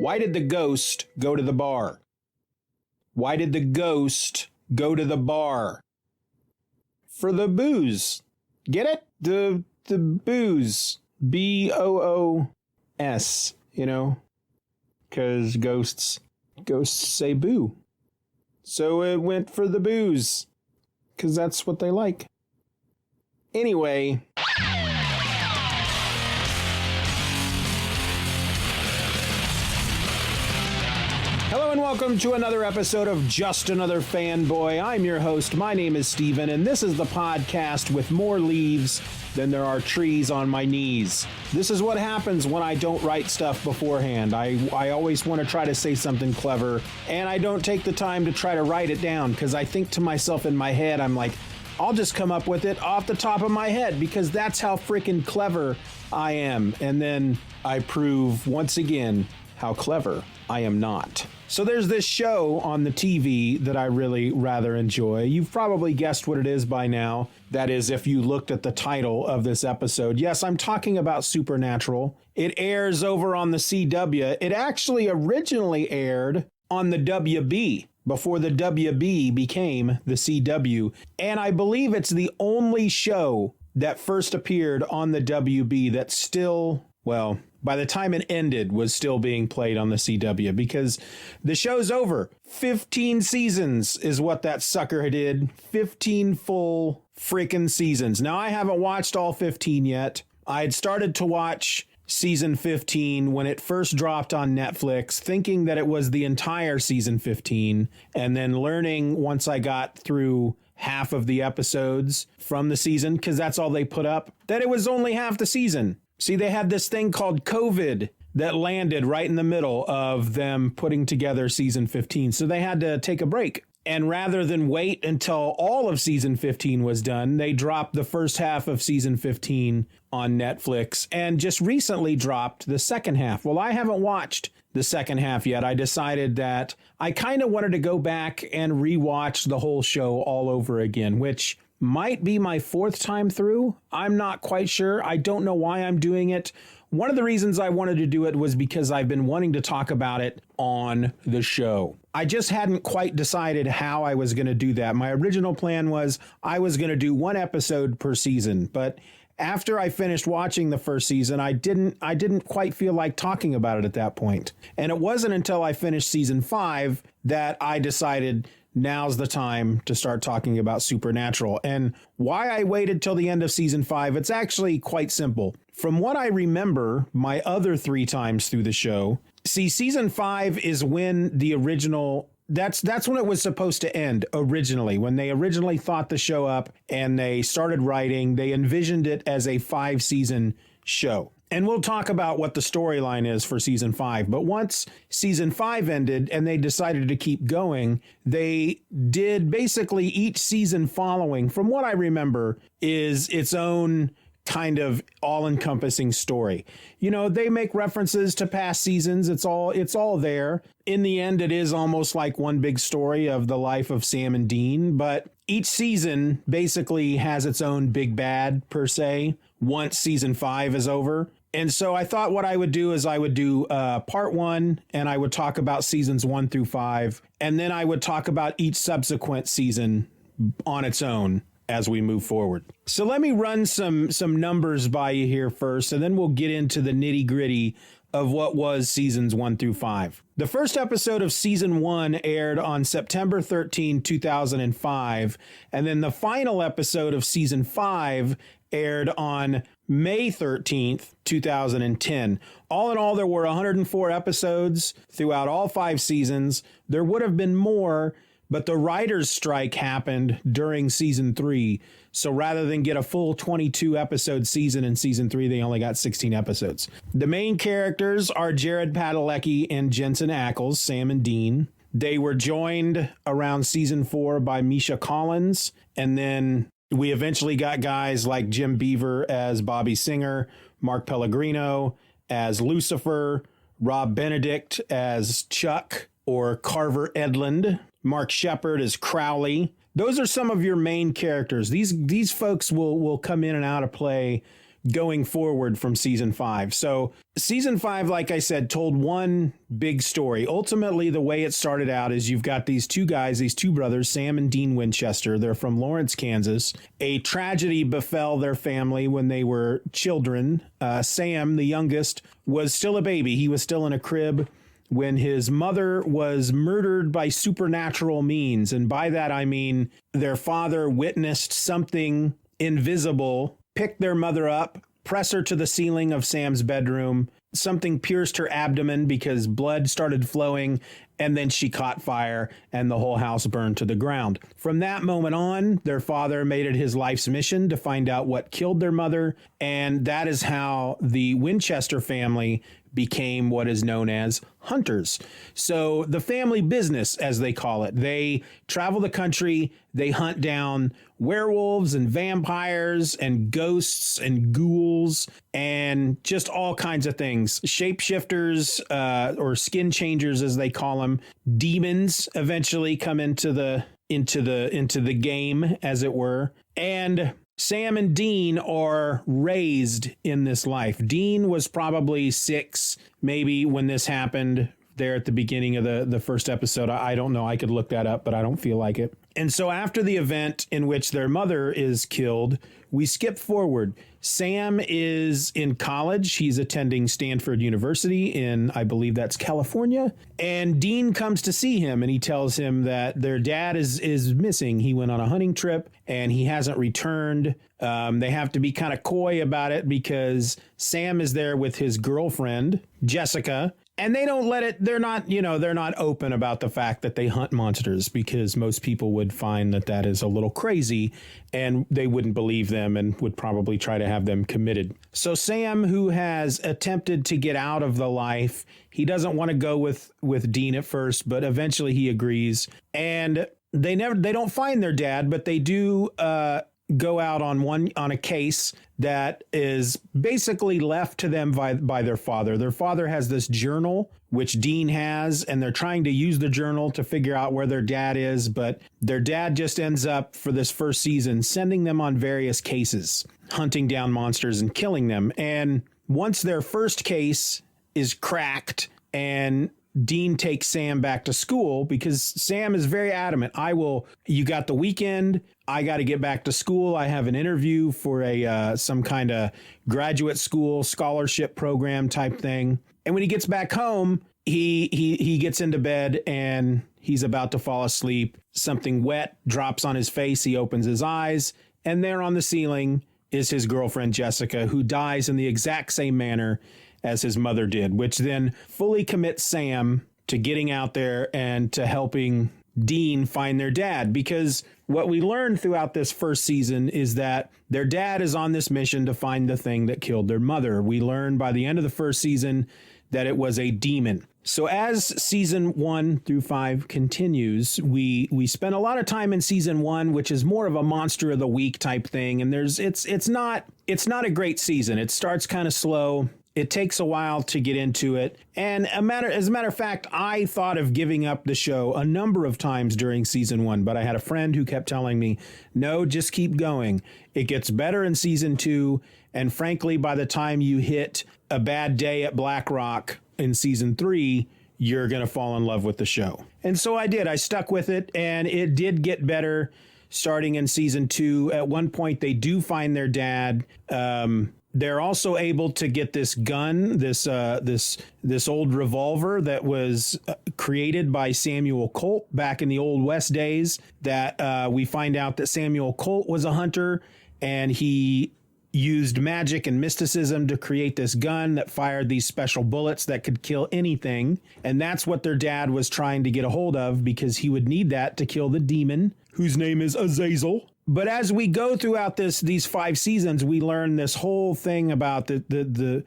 Why did the ghost go to the bar? Why did the ghost go to the bar? For the booze. Get it? The booze. B-O-O-S, you know? Because ghosts say boo. So it went for the booze. Because that's what they like. Anyway. Hello and welcome to another episode of Just Another Fanboy. I'm your host. My name is Steven, and this is the podcast with more leaves than there are trees on my knees. This is what happens when I don't write stuff beforehand. I always want to try to say something clever, and I don't take the time to try to write it down because I think to myself in my head, I'm like, I'll just come up with it off the top of my head because that's how freaking clever I am. And then I prove once again how clever I am not. So there's this show on the TV that I really rather enjoy. You've probably guessed what it is by now. That is, if you looked at the title of this episode. Yes, I'm talking about Supernatural. It airs over on the CW. It actually originally aired on the WB before the WB became the CW. And I believe it's the only show that first appeared on the WB that still, well, by the time it ended, was still being played on the CW because the show's over. 15 seasons is what that sucker did. 15 full freaking seasons. Now, I haven't watched all 15 yet. I had started to watch season 15 when it first dropped on Netflix, thinking that it was the entire season 15, and then learning once I got through half of the episodes from the season, because that's all they put up, that it was only half the season. See, they had this thing called COVID that landed right in the middle of them putting together season 15. So they had to take a break. And rather than wait until all of season 15 was done, they dropped the first half of season 15 on Netflix and just recently dropped the second half. Well, I haven't watched the second half yet. I decided that I kind of wanted to go back and rewatch the whole show all over again, which might be my fourth time through. I'm not quite sure. I don't know why I'm doing it. One of the reasons I wanted to do it was because I've been wanting to talk about it on the show. I just hadn't quite decided how I was going to do that. My original plan was I was going to do one episode per season, but after I finished watching the first season, I didn't quite feel like talking about it at that point. And it wasn't until I finished season 5 that I decided now's the time to start talking about Supernatural. And why I waited till the end of season 5, it's actually quite simple. From what I remember, my other 3 times through the show, see, season 5 is when the original, that's when it was supposed to end originally. When they originally thought the show up and they started writing, they envisioned it as a 5-season show. And we'll talk about what the storyline is for season 5. But once season 5 ended and they decided to keep going, they did basically each season following, from what I remember, is its own kind of all-encompassing story. You know, they make references to past seasons. It's all there. In the end, it is almost like one big story of the life of Sam and Dean, but each season basically has its own big bad, per se, once season 5 is over. And so I thought what I would do is I would do part 1, and I would talk about seasons 1 through 5, and then I would talk about each subsequent season on its own as we move forward. So let me run some numbers by you here first, and then we'll get into the nitty-gritty of what was seasons 1 through 5. The first episode of season 1 aired on September 13, 2005, and then the final episode of season 5 aired on May 13th, 2010. All in all, there were 104 episodes throughout all 5 seasons. There would have been more, but the writer's strike happened during season 3. So rather than get a full 22 episode season in season 3, they only got 16 episodes. The main characters are Jared Padalecki and Jensen Ackles, Sam and Dean. They were joined around season 4 by Misha Collins, and then we eventually got guys like Jim Beaver as Bobby Singer, Mark Pellegrino as Lucifer, Rob Benedict as Chuck or Carver Edlund, Mark Sheppard as Crowley. Those are some of your main characters. These folks will come in and out of play going forward from season 5. So season 5, like I said, told one big story. Ultimately, the way it started out is you've got these two guys, these two brothers, Sam and Dean Winchester. They're from Lawrence, Kansas. A tragedy befell their family when they were children. Sam, the youngest, was still a baby. He was still in a crib when his mother was murdered by supernatural means. And by that, I mean their father witnessed something invisible pick their mother up, press her to the ceiling of Sam's bedroom. Something pierced her abdomen because blood started flowing, and then she caught fire and the whole house burned to the ground. From that moment on, their father made it his life's mission to find out what killed their mother, and that is how the Winchester family became what is known as hunters. So the family business, as they call it, they travel the country, they hunt down werewolves and vampires and ghosts and ghouls and just all kinds of things. Shapeshifters, or skin changers, as they call them. Demons eventually come into the game, as it were. And Sam and Dean are raised in this life. Dean was probably 6, maybe, when this happened there at the beginning of the first episode. I don't know. I could look that up, but I don't feel like it. And so after the event in which their mother is killed, we skip forward. Sam is in college. He's attending Stanford University in, I believe that's California. And Dean comes to see him, and he tells him that their dad is missing. He went on a hunting trip and he hasn't returned. They have to be kind of coy about it because Sam is there with his girlfriend, Jessica. And they don't let it, they're not open about the fact that they hunt monsters, because most people would find that is a little crazy and they wouldn't believe them and would probably try to have them committed. So Sam, who has attempted to get out of the life, he doesn't want to go with Dean at first, but eventually he agrees. And they don't find their dad, but they do go out on a case that is basically left to them by their father. Their father has this journal, which Dean has, and they're trying to use the journal to figure out where their dad is. But their dad just ends up, for this first season, sending them on various cases, hunting down monsters and killing them. And once their first case is cracked and Dean takes Sam back to school, because Sam is very adamant. You got the weekend. I got to get back to school. I have an interview for some kind of graduate school scholarship program type thing. And when he gets back home, he gets into bed and he's about to fall asleep. Something wet drops on his face. He opens his eyes, and there on the ceiling is his girlfriend, Jessica, who dies in the exact same manner as his mother did, which then fully commits Sam to getting out there and to helping Dean find their dad. Because what we learned throughout this first season is that their dad is on this mission to find the thing that killed their mother. We learned by the end of the first season that it was a demon. So as season 1 through 5 continues, we spend a lot of time in season 1, which is more of a monster of the week type thing. And it's not a great season. It starts kind of slow. It takes a while to get into it. And as a matter of fact, I thought of giving up the show a number of times during season 1, but I had a friend who kept telling me, no, just keep going. It gets better in season 2. And frankly, by the time you hit A Bad Day at Black Rock in season 3, you're going to fall in love with the show. And so I did. I stuck with it, and it did get better starting in season 2. At one point, they do find their dad. They're also able to get this gun, this old revolver that was created by Samuel Colt back in the Old West days. That we find out that Samuel Colt was a hunter, and he used magic and mysticism to create this gun that fired these special bullets that could kill anything. And that's what their dad was trying to get a hold of, because he would need that to kill the demon, whose name is Azazel. But as we go throughout these 5 seasons, we learn this whole thing about the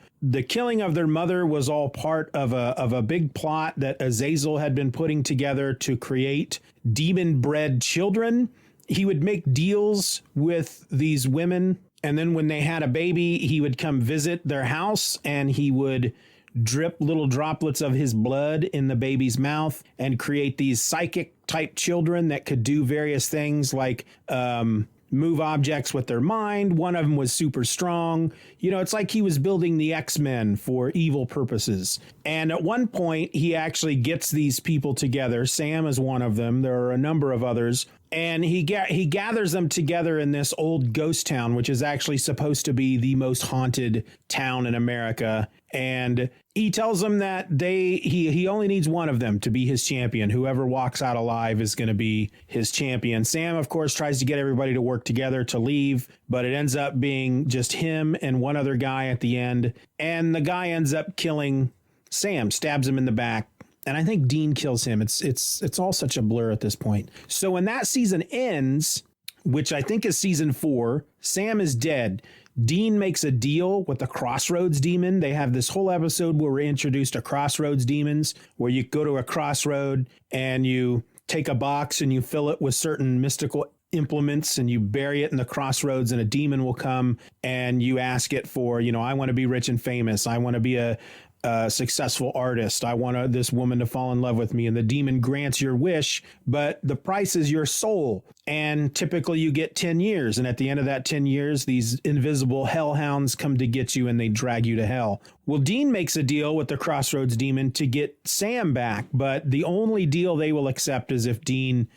killing of their mother was all part of a big plot that Azazel had been putting together to create demon-bred children. He would make deals with these women, and then when they had a baby, he would come visit their house, and he would drip little droplets of his blood in the baby's mouth and create these psychic type children that could do various things like move objects with their mind. One of them was super strong. You know, it's like he was building the X-Men for evil purposes. And at one point, he actually gets these people together. Sam is one of them. There are a number of others. And he gathers them together in this old ghost town, which is actually supposed to be the most haunted town in America. And he tells them that he only needs one of them to be his champion. Whoever walks out alive is going to be his champion. Sam, of course, tries to get everybody to work together to leave, but it ends up being just him and one other guy at the end. And the guy ends up killing Sam, stabs him in the back. And I think Dean kills him. It's all such a blur at this point. So when that season ends, which I think is season 4, Sam is dead. Dean makes a deal with the Crossroads demon. They have this whole episode where we're introduced to Crossroads demons, where you go to a crossroad and you take a box and you fill it with certain mystical implements and you bury it in the crossroads, and a demon will come and you ask it for, you know, I want to be rich and famous. I want to be a successful artist. I want this woman to fall in love with me. And the demon grants your wish, but the price is your soul. And typically you get 10 years. And at the end of that 10 years, these invisible hellhounds come to get you and they drag you to hell. Well, Dean makes a deal with the Crossroads demon to get Sam back. But the only deal they will accept is if Dean,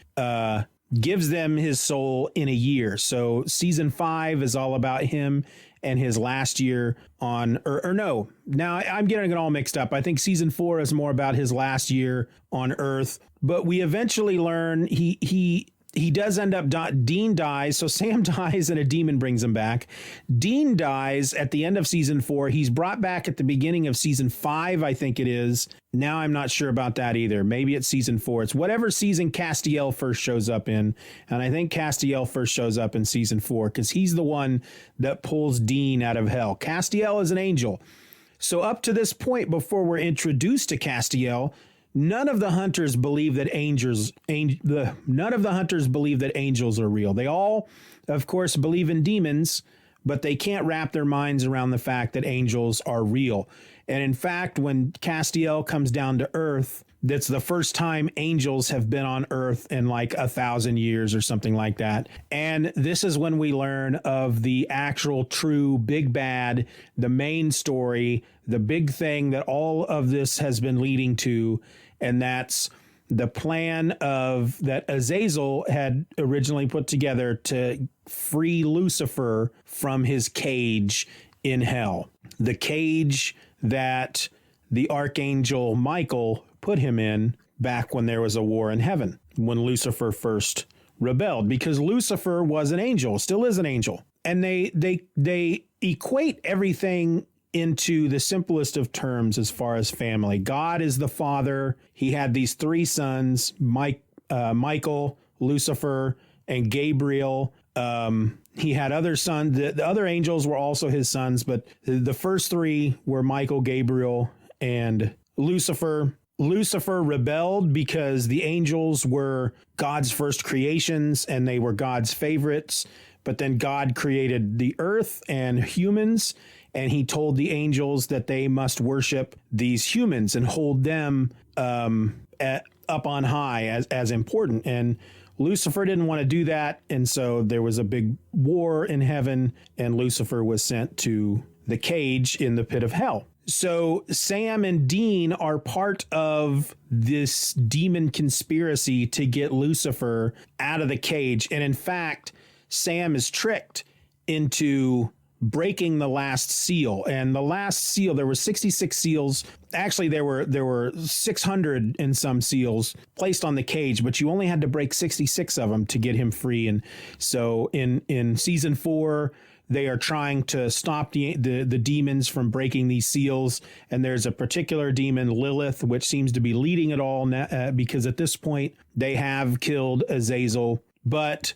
gives them his soul in a year. So season 5 is all about him and his last year on, or no, now I'm getting it all mixed up. I think season 4 is more about his last year on Earth, but we eventually learn he does end up, Dean dies. So Sam dies and a demon brings him back. Dean dies at the end of season 4. He's brought back at the beginning of season 5, I think it is. Now I'm not sure about that either. Maybe it's season 4. It's whatever season Castiel first shows up in. And I think Castiel first shows up in season 4 because he's the one that pulls Dean out of hell. Castiel is an angel. So up to this point, before we're introduced to Castiel, none of the hunters believe that angels are real. They all, of course, believe in demons, but they can't wrap their minds around the fact that angels are real. And in fact, when Castiel comes down to Earth, that's the first time angels have been on Earth in like 1,000 years or something like that. And this is when we learn of the actual true big bad, the main story, the big thing that all of this has been leading to. And that's the plan of that Azazel had originally put together to free Lucifer from his cage in hell. The cage that the archangel Michael put him in back when there was a war in heaven, when Lucifer first rebelled, because Lucifer was an angel, still is an angel. And they equate everything into the simplest of terms as far as family. God is the father. He had these 3 sons, Michael, Lucifer, and Gabriel. He had other sons. The other angels were also his sons, but the first 3 were Michael, Gabriel, and Lucifer. Lucifer rebelled because the angels were God's first creations and they were God's favorites. But then God created the earth and humans, and he told the angels that they must worship these humans and hold them up on high as important. And Lucifer didn't want to do that. And so there was a big war in heaven, and Lucifer was sent to the cage in the pit of hell. So Sam and Dean are part of this demon conspiracy to get Lucifer out of the cage. And in fact, Sam is tricked into breaking the last seal. And the last seal, there were 66 seals. Actually, there were 600 and some seals placed on the cage, but you only had to break 66 of them to get him free. And so in season 4, they are trying to stop the demons from breaking these seals. And there's a particular demon, Lilith, which seems to be leading it all because at this point they have killed Azazel. But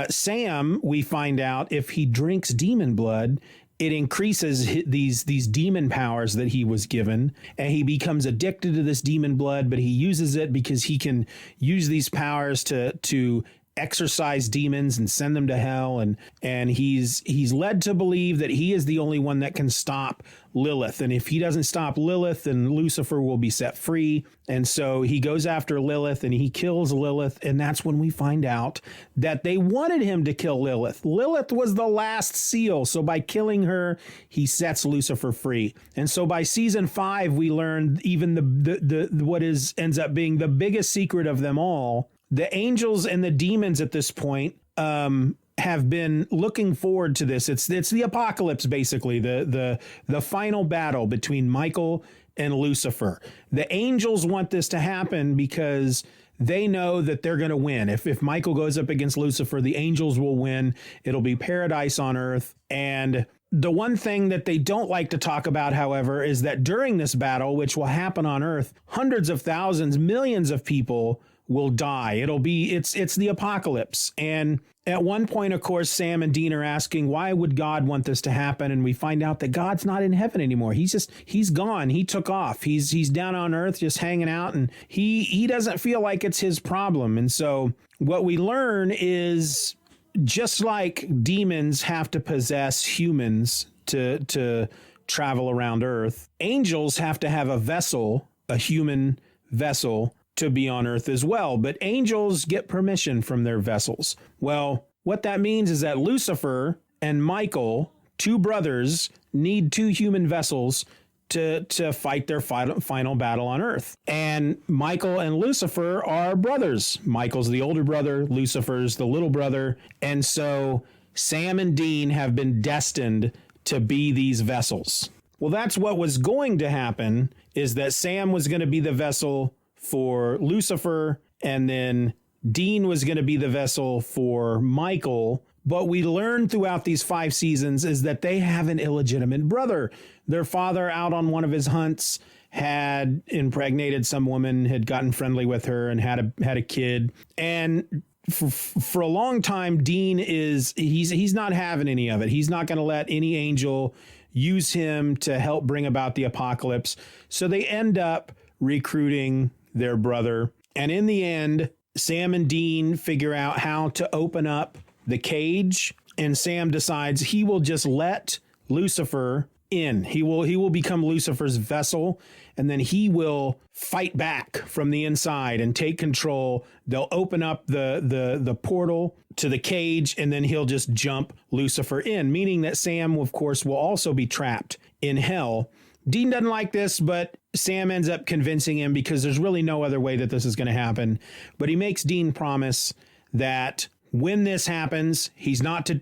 Sam, we find out, if he drinks demon blood, it increases these demon powers that he was given, and he becomes addicted to this demon blood, but he uses it because he can use these powers to exorcise demons and send them to hell. And he's led to believe that he is the only one that can stop Lilith. And if he doesn't stop Lilith, then Lucifer will be set free. And so he goes after Lilith and he kills Lilith. And that's when we find out that they wanted him to kill Lilith. Lilith was the last seal. So by killing her, he sets Lucifer free. And so by season 5, we learn even the what ends up being the biggest secret of them all. The angels and the demons at this point have been looking forward to this. It's the apocalypse, basically, the final battle between Michael and Lucifer. The angels want this to happen because they know that they're going to win. If Michael goes up against Lucifer, the angels will win. It'll be paradise on earth. And the one thing that they don't like to talk about, however, is that during this battle, which will happen on earth, hundreds of thousands, millions of people will die. It's the apocalypse. And at one point, of course, Sam and Dean are asking, why would God want this to happen? And we find out that God's not in heaven anymore. He's gone. He took off. He's down on earth just hanging out, and he doesn't feel like it's his problem. And so what we learn is, just like demons have to possess humans to travel around earth, angels have to have a vessel, a human vessel, to be on earth as well. But angels get permission from their vessels. Well, what that means is that Lucifer and Michael, two brothers, need two human vessels to fight their final battle on earth. And Michael and Lucifer are brothers. Michael's the older brother, Lucifer's the little brother. And so Sam and Dean have been destined to be these vessels. Well, that's what was going to happen, is that Sam was going to be the vessel for Lucifer, and then Dean was going to be the vessel for Michael. But we learned throughout these 5 seasons is that they have an illegitimate brother. Their father, out on one of his hunts, had impregnated some woman, had gotten friendly with her, and had a kid. And for a long time, Dean he's not having any of it. He's not going to let any angel use him to help bring about the apocalypse. So they end up recruiting their brother. And in the end, Sam and Dean figure out how to open up the cage, and Sam decides he will just let Lucifer in. He will become Lucifer's vessel, and then he will fight back from the inside and take control. They'll open up the portal to the cage, and then he'll just jump Lucifer in, meaning that Sam, of course, will also be trapped in hell. Dean doesn't like this, but Sam ends up convincing him because there's really no other way that this is going to happen. But he makes Dean promise that when this happens, he's not to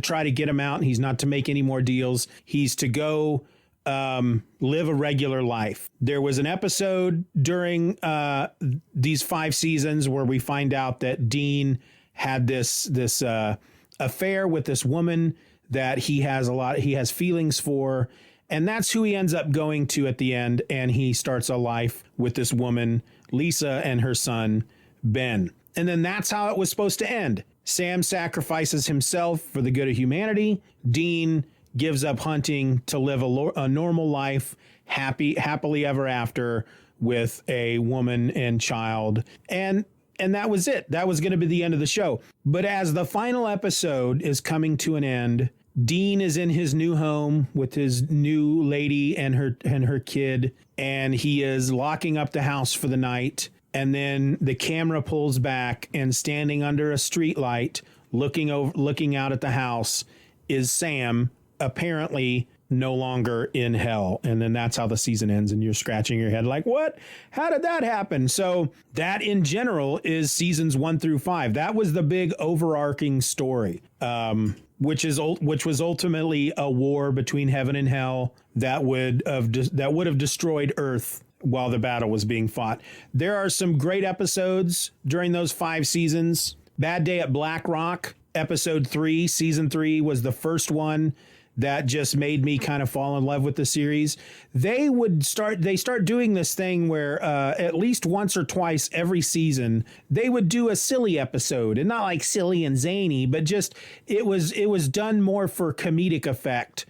try to get him out. He's not to make any more deals. He's to go live a regular life. There was an episode during these 5 seasons where we find out that Dean had this affair with this woman that he has feelings for. And that's who he ends up going to at the end. And he starts a life with this woman, Lisa, and her son, Ben. And then that's how it was supposed to end. Sam sacrifices himself for the good of humanity. Dean gives up hunting to live a normal life, happily ever after, with a woman and child. And that was it. That was going to be the end of the show. But as the final episode is coming to an end, Dean is in his new home with his new lady and her kid, and he is locking up the house for the night. And then the camera pulls back, and standing under a streetlight, looking out at the house, is Sam, apparently no longer in hell. And then that's how the season ends, and you're scratching your head like, what? How did that happen? So that in general is seasons 1 through 5. That was the big overarching story. Which was ultimately a war between heaven and hell that would have destroyed Earth while the battle was being fought. There are some great episodes during those 5 seasons. Bad Day at Black Rock, episode 3, season 3 was the first one that just made me kind of fall in love with the series. They start doing this thing where at least once or twice every season, they would do a silly episode, and not like silly and zany, but just it was done more for comedic effect.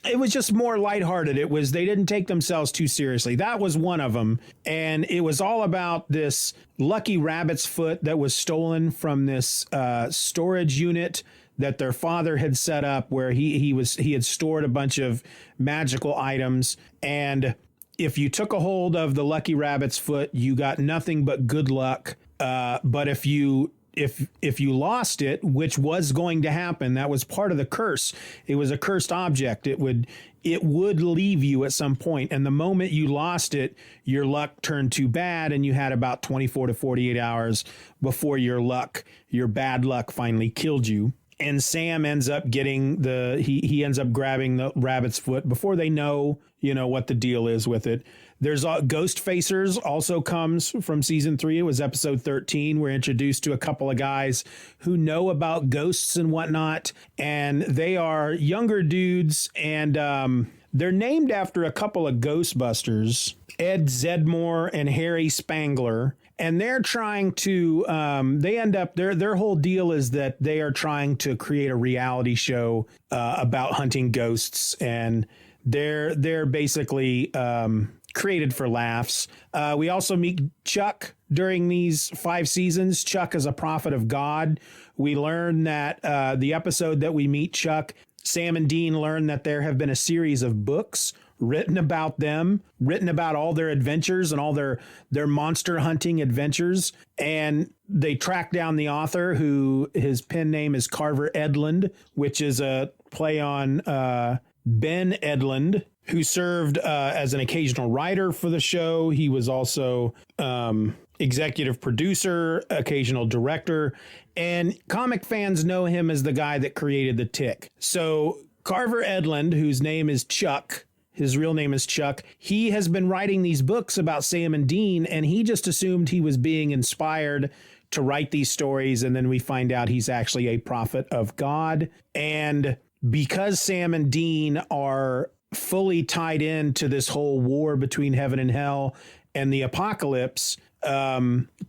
it was just more lighthearted. It was, they didn't take themselves too seriously. That was one of them. And it was all about this lucky rabbit's foot that was stolen from this storage unit that their father had set up, where he had stored a bunch of magical items. And if you took a hold of the lucky rabbit's foot, you got nothing but good luck. But if you lost it, which was going to happen, that was part of the curse. It was a cursed object. It would leave you at some point. And the moment you lost it, your luck turned too bad, and you had about 24 to 48 hours before your bad luck finally killed you. And Sam ends up getting he ends up grabbing the rabbit's foot before they know, what the deal is with it. There's Ghost Facers also comes from season 3. It was episode 13. We're introduced to a couple of guys who know about ghosts and whatnot. And they are younger dudes, and they're named after a couple of Ghostbusters, Ed Zedmore and Harry Spangler. And they're trying to, they end up, their whole deal is that they are trying to create a reality show about hunting ghosts. And they're basically created for laughs. We also meet Chuck during these 5 seasons. Chuck is a prophet of God. We learn that the episode that we meet Chuck, Sam and Dean learn that there have been a series of books written about them, written about all their adventures and all their monster hunting adventures. And they track down the author, who his pen name is Carver Edlund, which is a play on Ben Edlund, who served as an occasional writer for the show. He was also executive producer, occasional director, and comic fans know him as the guy that created the Tick. So Carver Edlund, whose name is Chuck, his real name is Chuck, he has been writing these books about Sam and Dean, and he just assumed he was being inspired to write these stories. And then we find out he's actually a prophet of God. And because Sam and Dean are fully tied into this whole war between heaven and hell and the apocalypse,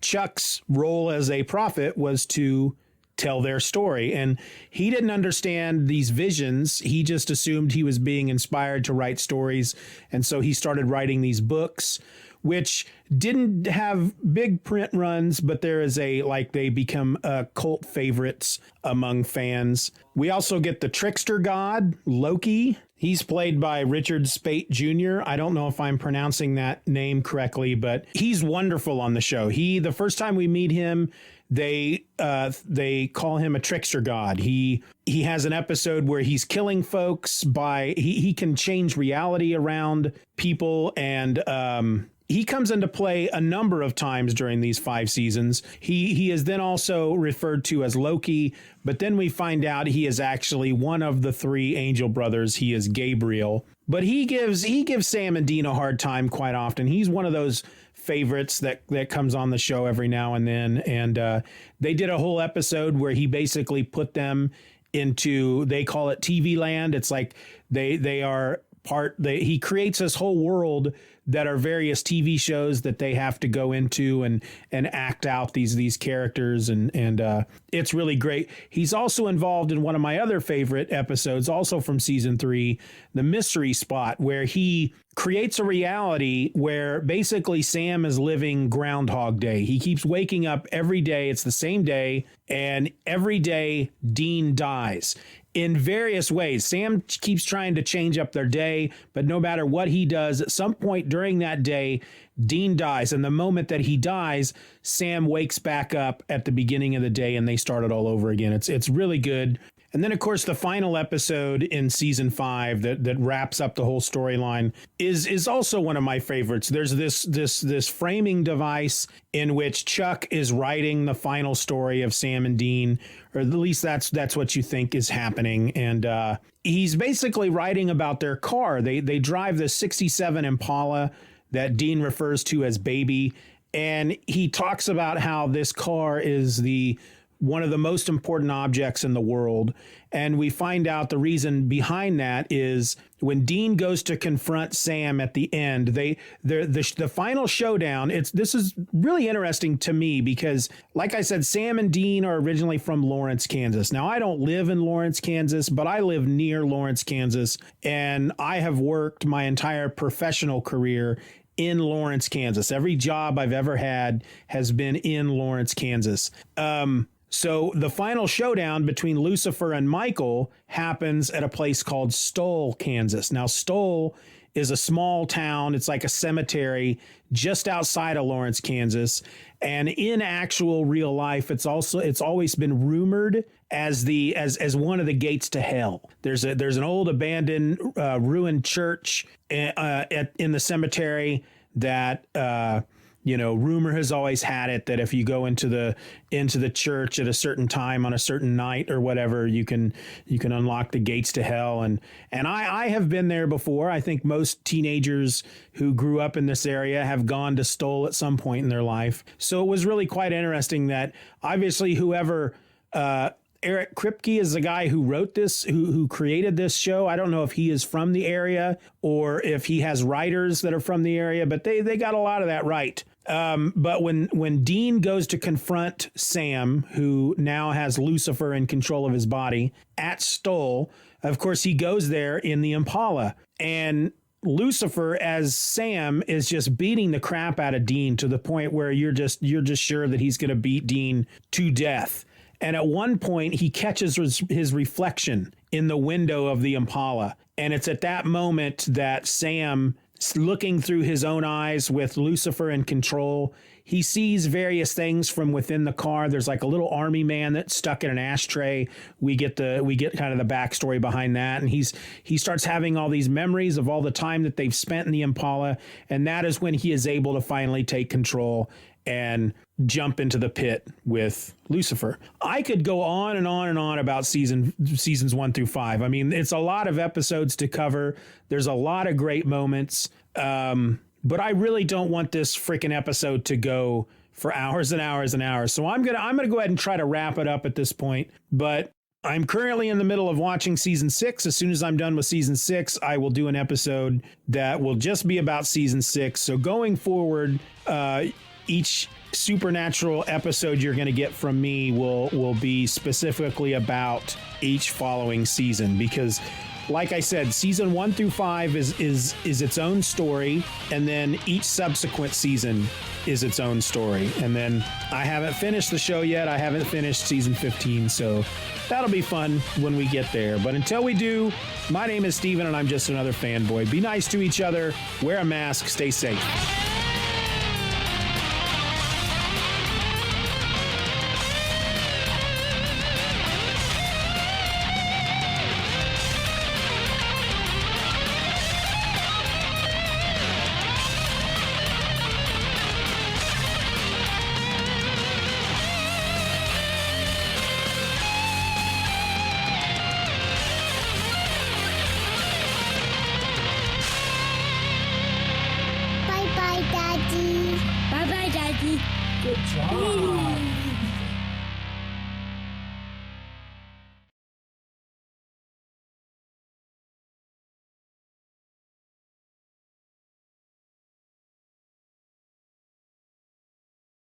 Chuck's role as a prophet was to tell their story. And he didn't understand these visions. He just assumed he was being inspired to write stories. And so he started writing these books, which didn't have big print runs, but there is they become cult favorites among fans. We also get the trickster god, Loki. He's played by Richard Speight Jr. I don't know if I'm pronouncing that name correctly, but he's wonderful on the show. The first time we meet him, they call him a trickster god. He has an episode where he's killing folks he can change reality around people, and he comes into play a number of times during these 5 seasons. He is then also referred to as Loki, but then we find out he is actually one of the 3 angel brothers. He is Gabriel, but he gives Sam and Dean a hard time quite often. He's one of those favorites that comes on the show every now and then. And they did a whole episode where he basically put them into, they call it TV land. It's like they are he creates this whole world that are various TV shows that they have to go into and act out these characters. And it's really great. He's also involved in one of my other favorite episodes, also from season 3, the Mystery Spot, where he creates a reality where basically Sam is living Groundhog Day. He keeps waking up every day. It's the same day. And every day Dean dies in various ways. Sam keeps trying to change up their day, but no matter what he does, at some point during that day, Dean dies. And the moment that he dies, Sam wakes back up at the beginning of the day and they start it all over again. It's really good. And then, of course, the final episode in season 5 that wraps up the whole storyline is also one of my favorites. There's this framing device in which Chuck is writing the final story of Sam and Dean, or at least that's what you think is happening. And he's basically writing about their car. They drive the 67 Impala that Dean refers to as Baby. And he talks about how this car is one of the most important objects in the world. And we find out the reason behind that is when Dean goes to confront Sam at the end, the final showdown, this is really interesting to me because, like I said, Sam and Dean are originally from Lawrence, Kansas. Now, I don't live in Lawrence, Kansas, but I live near Lawrence, Kansas, and I have worked my entire professional career in Lawrence, Kansas. Every job I've ever had has been in Lawrence, Kansas. So the final showdown between Lucifer and Michael happens at a place called Stoll, Kansas. Now, Stoll is a small town. It's like a cemetery just outside of Lawrence, Kansas. And in actual real life, it's always been rumored as one of the gates to hell. There's an old abandoned ruined church in the cemetery that rumor has always had it that if you go into the church at a certain time on a certain night or whatever, you can unlock the gates to hell. And I have been there before. I think most teenagers who grew up in this area have gone to Stoll at some point in their life. So it was really quite interesting that obviously whoever Eric Kripke is the guy who wrote this, who created this show. I don't know if he is from the area or if he has writers that are from the area, but they got a lot of that right. But when Dean goes to confront Sam, who now has Lucifer in control of his body at Stoll, of course, he goes there in the Impala, and Lucifer as Sam is just beating the crap out of Dean to the point where you're just sure that he's going to beat Dean to death. And at one point, he catches his reflection in the window of the Impala. And it's at that moment that Sam, looking through his own eyes with Lucifer in control, he sees various things from within the car. There's like a little army man that's stuck in an ashtray. We get kind of the backstory behind that. And he starts having all these memories of all the time that they've spent in the Impala. And that is when he is able to finally take control and jump into the pit with Lucifer. I could go on and on and on about seasons 1 through 5. I mean, it's a lot of episodes to cover. There's a lot of great moments. But I really don't want this freaking episode to go for hours and hours and hours. So I'm gonna go ahead and try to wrap it up at this point. But I'm currently in the middle of watching season 6. As soon as I'm done with season 6, I will do an episode that will just be about season 6. So going forward, each supernatural episode you're going to get from me will be specifically about each following season, because like I said, season 1 through 5 is its own story, and then each subsequent season is its own story. And then I haven't finished the show yet. I haven't finished season 15, so that'll be fun when we get there. But until we do, my name is Steven, and I'm just another fanboy. Be nice to each other, wear a mask, stay safe. Bye-bye, Daddy. Bye-bye, Daddy. Good job.